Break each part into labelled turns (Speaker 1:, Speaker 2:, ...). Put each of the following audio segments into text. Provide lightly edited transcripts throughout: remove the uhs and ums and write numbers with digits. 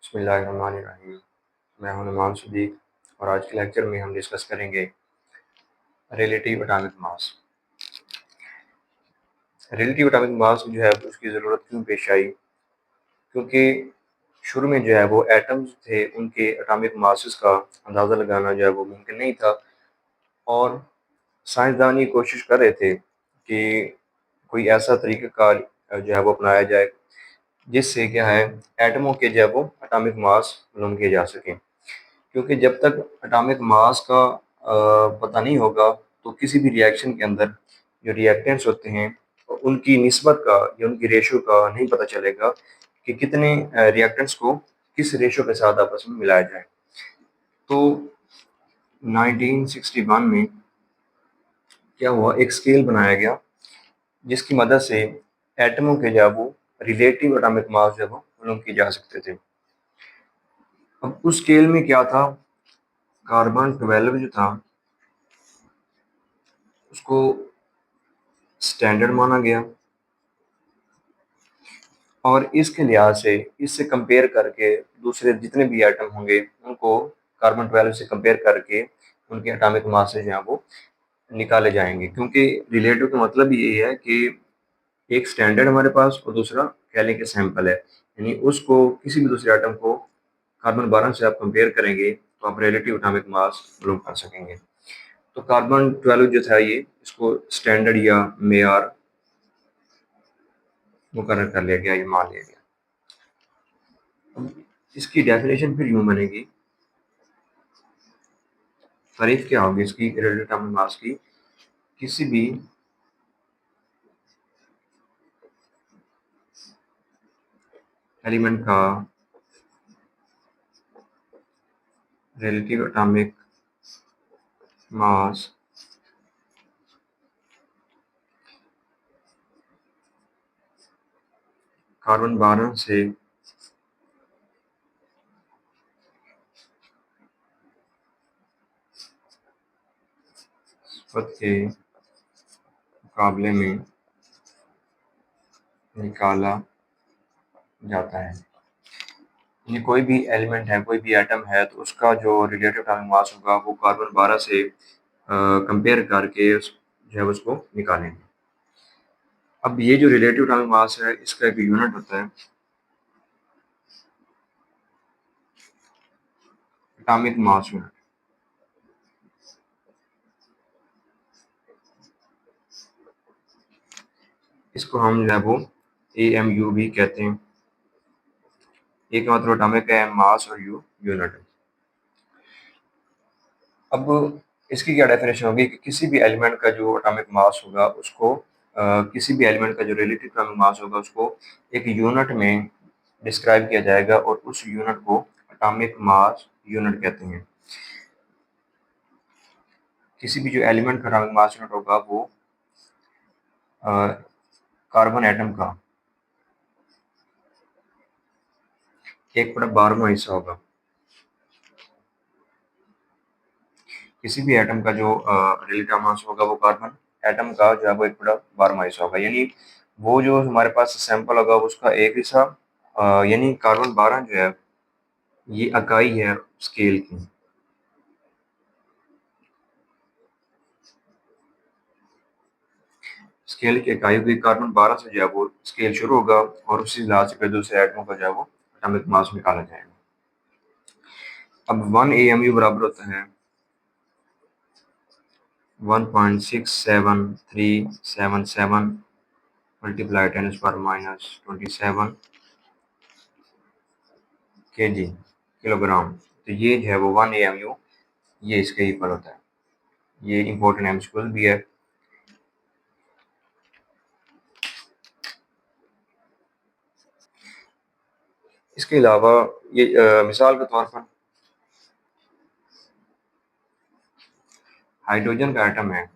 Speaker 1: बिस्मिल्लाहिर्रहमानिर्रहीम। मैं हूं नुमान सिद्दीक और आज के लेक्चर में हम डिस्कस करेंगे relative atomic mass. Relative atomic mass जो है उसकी ज़रूरत क्यों पेश आई? क्योंकि शुरू में जो है वो एटम्स थे, उनके एटॉमिक मासेस का अंदाज़ा लगाना जो है वो मुमकिन नहीं था और साइंसदान ये कोशिश कर रहे थे कि कोई ऐसा तरीक़ाकार जो है वो अपनाया जाए जिससे क्या है एटमों के जो है वो एटॉमिक मास मालूम किए जा सकें। क्योंकि जब तक एटॉमिक मास का पता नहीं होगा तो किसी भी रिएक्शन के अंदर जो रिएक्टेंट्स होते हैं उनकी निस्बत का या उनकी रेशो का नहीं पता चलेगा कि कितने रिएक्टेंट्स को किस रेशो के साथ आपस में मिलाया जाए। तो 1961 में क्या हुआ, एक स्केल बनाया गया जिसकी मदद से एटमों के जो है वो रिलेटिव एटॉमिक मास जो है वो मालूम किए जा सकते थे। अब उस स्केल में क्या था, कार्बन 12 जो था उसको स्टैंडर्ड माना गया और इसके लिहाज से इससे कंपेयर करके दूसरे जितने भी एटम होंगे उनको कार्बन 12 से कंपेयर करके उनके एटॉमिक मास जो हैं वो निकाले जाएंगे। क्योंकि रिलेटिव का मतलब ये है कि एक स्टैंडर्ड हमारे पास और दूसरा कह लें कि सैंपल है, यानी उसको किसी भी दूसरे एटम को कार्बन 12 से आप कंपेयर करेंगे तो आप रिलेटिव एटॉमिक मास मालूम कर सकेंगे। तो कार्बन 12 जो था ये इसको स्टैंडर्ड या मेयार मुकर्रर कर लिया गया, ये मान लिया गया। अब इसकी डेफिनेशन फिर यूं बनेगी, तारीफ क्या होगी इसकी रिलेटिव एटॉमिक मास की, किसी भी एलिमेंट का रिलेटिव एटॉमिक मास कार्बन 12 से निस्बत के मुकाबले में निकाला जाता है। ये कोई भी एलिमेंट है, कोई भी एटम है तो उसका जो रिलेटिव एटॉमिक मास होगा वो कार्बन 12 से कंपेयर करके जो है उसको निकालेंगे। अब ये जो रिलेटिव एटॉमिक मास है इसका एक यूनिट होता है एटॉमिक मास यूनिट। इसको हम जो है वो AMU भी कहते हैं। एक मतलब एटॉमिक है, मास और यू यूनिट है। अब इसकी क्या डेफिनेशन होगी कि किसी भी एलिमेंट का जो एटॉमिक मास होगा उसको किसी भी एलिमेंट का जो रिलेटिव एटॉमिक मास होगा उसको एक यूनिट में डिस्क्राइब किया जाएगा और उस यूनिट को एटॉमिक मास यूनिट कहते हैं। किसी भी जो एलिमेंट का एटॉमिक मास यूनिट होगा वो कार्बन एटम का 1/12वां हिस्सा होगा। किसी भी एटम का जो रिलेटिव मास होगा वो कार्बन एटम का जो है वो 1/12वां हिस्सा होगा। यानी वो जो हमारे पास सैंपल होगा उसका एक हिस्सा, यानी कार्बन 12 जो है ये इकाई है स्केल की। स्केल की इकाई हुई कार्बन 12 से जो है वो स्केल शुरू होगा और उसी लिहाज से फिर दूसरे एटमों का जो है वो एटॉमिक मास निकाला जाएगा। अब 1 AMU बराबर होता है 1.67377 मल्टीप्लाई 10⁻⁻27 kg किलोग्राम। तो ये जो है वो 1 AMU ये इसके इक्वल होता है। ये इम्पोर्टेंट एमसीक्यू भी है। इसके अलावा ये मिसाल के तौर पर हाइड्रोजन का एटम है,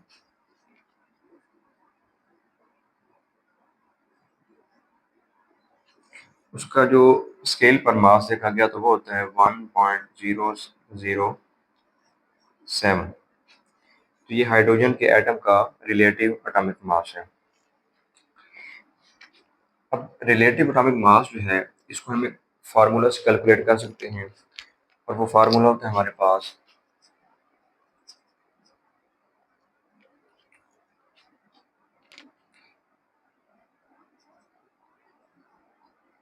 Speaker 1: उसका जो स्केल पर मास देखा गया तो वो होता है 1.007। तो ये हाइड्रोजन के एटम का रिलेटिव एटॉमिक मास है। अब रिलेटिव एटॉमिक मास जो है इसको हमें फार्मूला से कैलकुलेट कर सकते हैं, और वो फार्मूला होता है हमारे पास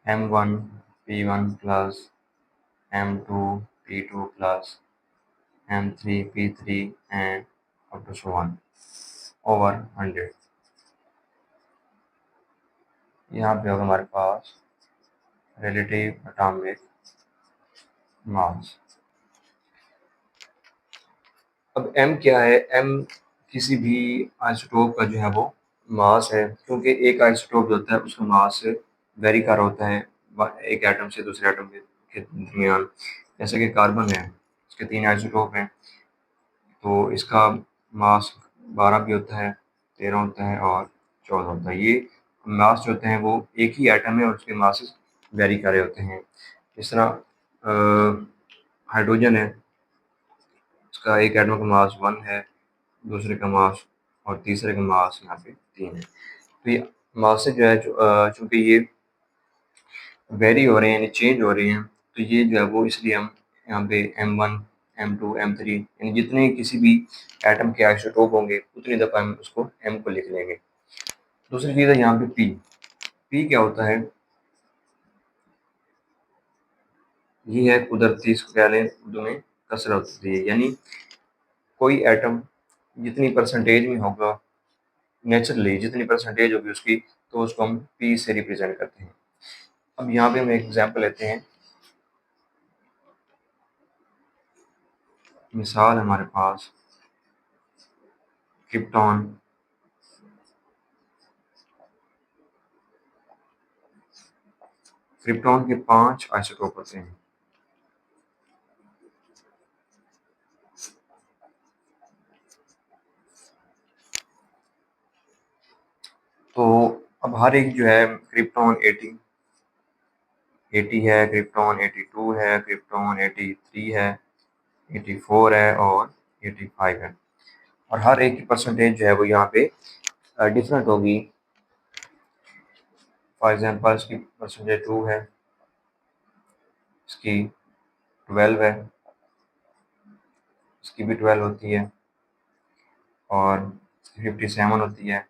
Speaker 1: M1 P1 plus M2 P2 plus M3 P3 and up to so on over 100। यहाँ पे होगा हमारे पास रिलेटिव एटॉमिक मास। अब m क्या है? m किसी भी आइसोटोप का जो है वो मास है, क्योंकि एक आइसोटोप जो होता है उसका मास वेरी कर होता है एक एटम से दूसरे एटम के दरमियान। जैसे कि कार्बन है, इसके 3 आइसोटोप हैं, तो इसका मास 12 भी होता है, 13 होता है और 14 होता है। ये मास जो होते हैं वो एक ही एटम है और उसके मासेस वेरी कर रहे होते हैं। इस तरह हाइड्रोजन है, उसका एक एटम का मास 1 है, दूसरे का मास और तीसरे का मास यहाँ पे 3 है। तो ये मासेस जो है चूँकि ये वेरी हो रहे हैं, यानी चेंज हो रहे हैं, तो ये जो है वो इसलिए हम यहाँ पे M1, M2, M3 यानी जितने किसी भी एटम के आइसोटोप होंगे उतनी दफ़ा हम उसको M को लिख लेंगे। दूसरी चीज़ है यहाँ पे P। P क्या होता है? ये है कुदरती, इसको कह लें उर्दू में कसरत होती है, यानी कोई एटम जितनी परसेंटेज में होगा, नेचुरली जितनी परसेंटेज होगी उसकी, तो उसको हम P से रिप्रेजेंट करते हैं। अब यहाँ पे हम एक एग्जांपल लेते हैं। मिसाल हमारे पास क्रिप्टॉन, क्रिप्टॉन के 5 आइसोटोप होते हैं। तो अब हर एक जो है क्रिप्टॉन 80 है, क्रिप्टॉन 82 है, क्रिप्टॉन 83 है, 84 है और 85 है, और हर एक की परसेंटेज जो है वो यहाँ पे डिफरेंट होगी। फॉर एग्जांपल इसकी परसेंटेज 2 है, इसकी 12 है, इसकी भी 12 होती है, और इसकी 57 होती है,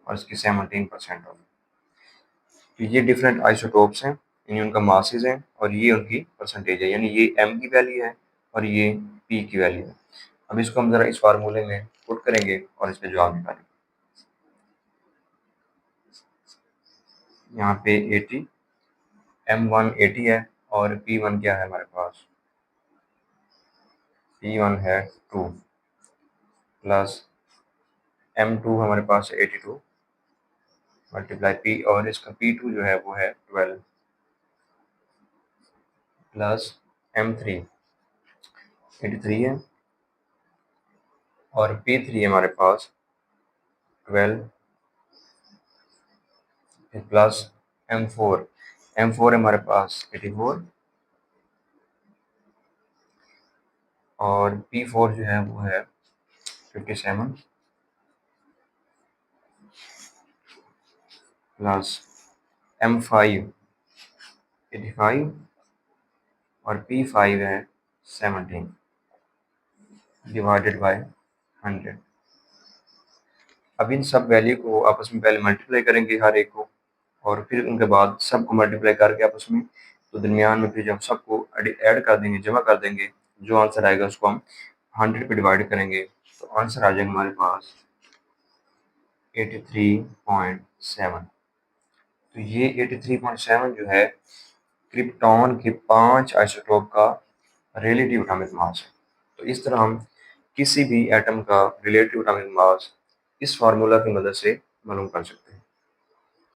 Speaker 1: और इसकी 17% होगी। तो ये डिफरेंट आइसोटोप्स हैं, यानी उनका मासेस हैं, और ये उनकी परसेंटेज है, यानी ये m की वैल्यू है और ये p की वैल्यू है। अब इसको हम ज़रा इस फार्मूले में पुट करेंगे और इस पे जवाब निकालेंगे। यहाँ पे 80, M1 80 है और P1 क्या है हमारे पास? P1 है 2 प्लस M2 हमारे पास है 82 मल्टीप्लाई P, और इसका P2 जो है वो है 12 प्लस M3 83 है, और P3 हमारे पास 12 प्लस M4 है हमारे पास 84, और P4 जो है वो है 57 प्लस M5 85, और P5 है 17 डिवाइडेड बाय 100। अब इन सब वैल्यू को आपस में पहले मल्टीप्लाई करेंगे हर एक को, और फिर उनके बाद सबको मल्टीप्लाई करके आपस में, तो दरमियान में फिर जब सबको ऐड कर देंगे, जमा कर देंगे, जो आंसर आएगा उसको हम 100 पे डिवाइड करेंगे, तो आंसर आ जाएगा हमारे पास 83.7। तो ये 83.7 जो है क्रिप्टॉन के 5 आइसोटोप का रिलेटिव एटॉमिक मास है। तो इस तरह हम किसी भी एटम का रिलेटिव एटॉमिक मास इस फार्मूला की मदद से मालूम कर सकते हैं।